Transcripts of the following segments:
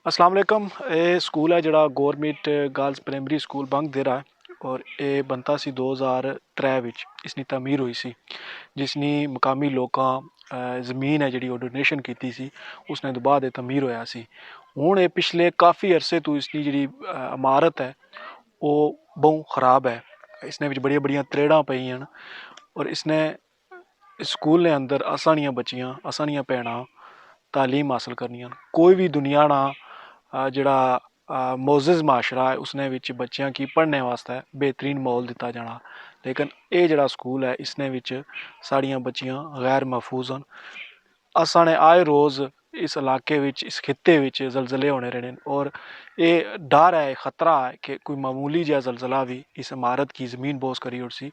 अस्सलाम वालेकुम। ये स्कूल है जड़ा गौरमेंट गर्ल्स प्राइमरी स्कूल बंग देरा है और ये बनता सी 2003 विच इसकी तमीर हुई सी जिसनी मकामी लोगों ज़मीन है जी डोनेशन की सी उसने तो बाद तमीर होया सी। हुण ये पिछले काफ़ी अरसे तो इसकी जी इमारत है वो बहुत ख़राब है। इसने विच बड़िया बड़िया त्रेड़ा पई हैं और इसने स्कूल ने अंदर असानियाँ बच्चियाँ असानियाँ भैनां तालीम हासिल करनियां। कोई भी दुनिया ना जड़ा मोजिज़ माशरा है उसने विच बच्चियां की पढ़ने वास्ते बेहतरीन माहौल दिता जाना, लेकिन ये जड़ा स्कूल है इसने विच साड़ियां बच्चियां गैर महफूज न। असा ने आए रोज़ इस इलाके विच इस खित्ते विच जलजले होने रहने और ये डर है ख़तरा है कि कोई मामूली जहा जलजला भी इस इमारत की ज़मीन बोझ करी उड़सी,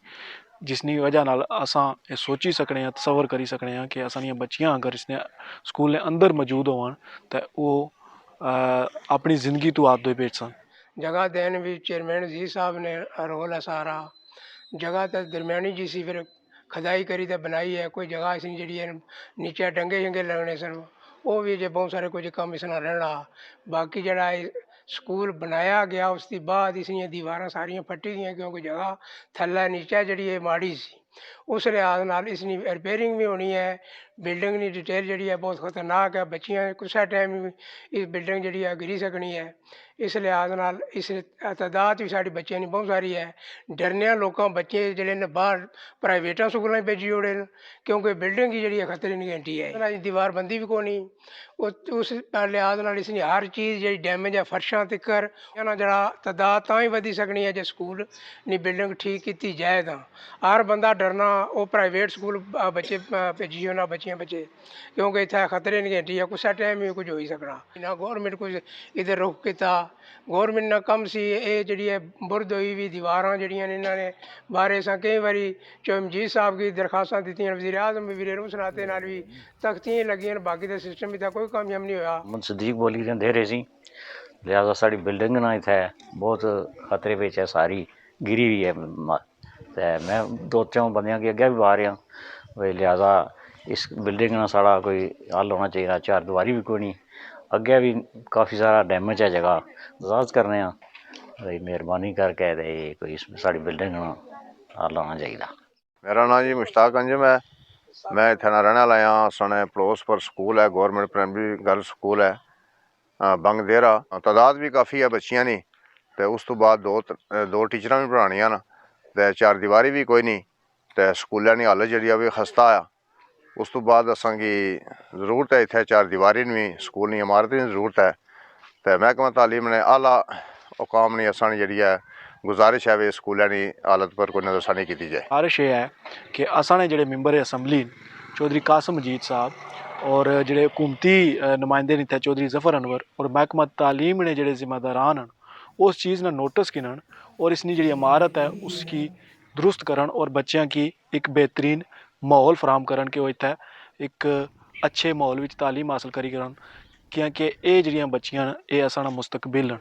जिसकी वजह नाल असां ये सोची सकने हैं तसवर करी सकने हैं कि असां बच्चियां अगर इसने स्कूल ने अंदर मौजूद होवन तो वो अपनी ज़िंदगी तो आप पेच सन। जगह देने भी चेयरमैन जी साहब ने रोल है सारा। जगह तो दरम्यानी जी सी, फिर खदाई करी तो बनाई है। कोई जगह इसी जी है नीचे डंगे शंगे लगने सन, वो भी जे बहुत सारे कुछ कम इसना रहना। बाकी जरा स्कूल बनाया गया उसके बाद इसलिए दीवार सारियां फटी दी क्योंकि जगह थल्ला नीचे जी माड़ी सी। उस लिहाज नाल इसकी रिपेयरिंग भी होनी है। बिल्डिंग की डिटेल जी है बहुत खतरनाक है, बच्चियां कुछ टाइम इस बिल्डिंग जी है गिरी सकनी है। इस लिहाज नाल इस तादाद भी साड़ी बच्चों की बहुत सारी है। डरने लोगों बच्चे जोड़े ने बाहर प्राइवेटा स्कूलों भेजी ओड़े क्योंकि बिल्डिंग की जी खतरे की घंटी है। दीवार बंदी भी कोनी उस लिहाज नाल इसकी हर चीज़ जी डैमेज है फर्शा तिकर जरा तादाद तो ही वधी सकनी है जो स्कूल नी बिल्डिंग ठीक की जाए तो। हर बंदा डरना वो प्राइवेट स्कूल बच्चे भेजी होना बच्चियां बच्चे क्योंकि इतना खतरे की घंटी है कुछ टाइम भी कुछ हो ही सकना ना। गौरमेंट कुछ इधर रुख किया गौरमेंट ना कम सी ये जी बुरद हुई भी दीवार जड़ियाँ इन्होंने बारे से कई बार चौमजीत साहब की दरखास्त दी वज़ीर आज़म भी वीरे उस नाते भी तख्तियाँ लगियां बाकी तो सिस्टम भी कोई कामयाब नहीं होया। मोहम्मद सदीक बोली दे रहे सी लिहाजा साड़ी बिल्डिंग ना इत्थे बहुत खतरे पेच है, सारी गिरी हुई है। ते मैं दो चार बंदियां की अग्गें भी बाहर रहा भाई लिहाजा इस बिल्डिंग ना साढ़ा कोई हल होना चाहिए। चार दीवारी भी कोई नहीं, अग्गें भी काफ़ी सारा डैमेज है जगह गुजारिश करने भाई मेहरबानी करके कोई इस साड़ी बिल्डिंग ना हल होना चाहिए। मेरा नाम जी मुश्ताक अंजम है, मैं इत्थे ना रहने वाला हाँ। सने पड़ोस पर स्कूल है गौरमेंट प्राइमरी गर्ल्स स्कूल है बंग देरा। तादाद भी काफ़ी है बच्चियां नी, तो उस तो बाद दो टीचर भी पढ़ानियां न, तो चार दीवारी भी कोई नहीं, तो स्कूलों की हालत जी भी खस्ता आ। उस तो बाद असांगी जरूरत है इत्थे चार दीवारी भी स्कूल की इमारत की जरूरत है। तो महकमा तालीम ने आला औकाम ने असां जी है गुजारिश है भी स्कूलों की हालत पर कोई नज़रसानी की जाए। गुजारिश ये है कि असा ने जड़े मैंबर असैम्बली चौधरी कासम मजीद साहब और जड़े हुकूमती नुमाइंदे ने चौधरी जफर अनवर और महकमा तालीम ने जड़े जिम्मेदारान हैं उस चीज़ ने नोटिस किन और इसकी जी इमारत है उसकी दुरुस्त करन और बच्चों की एक बेहतरीन माहौल फराम करन कि वो इत्थे एक अच्छे माहौल में तालीम हासिल करी करन, क्योंकि ये जड़ियाँ बच्चियां ये असाना मुस्तकबिल न।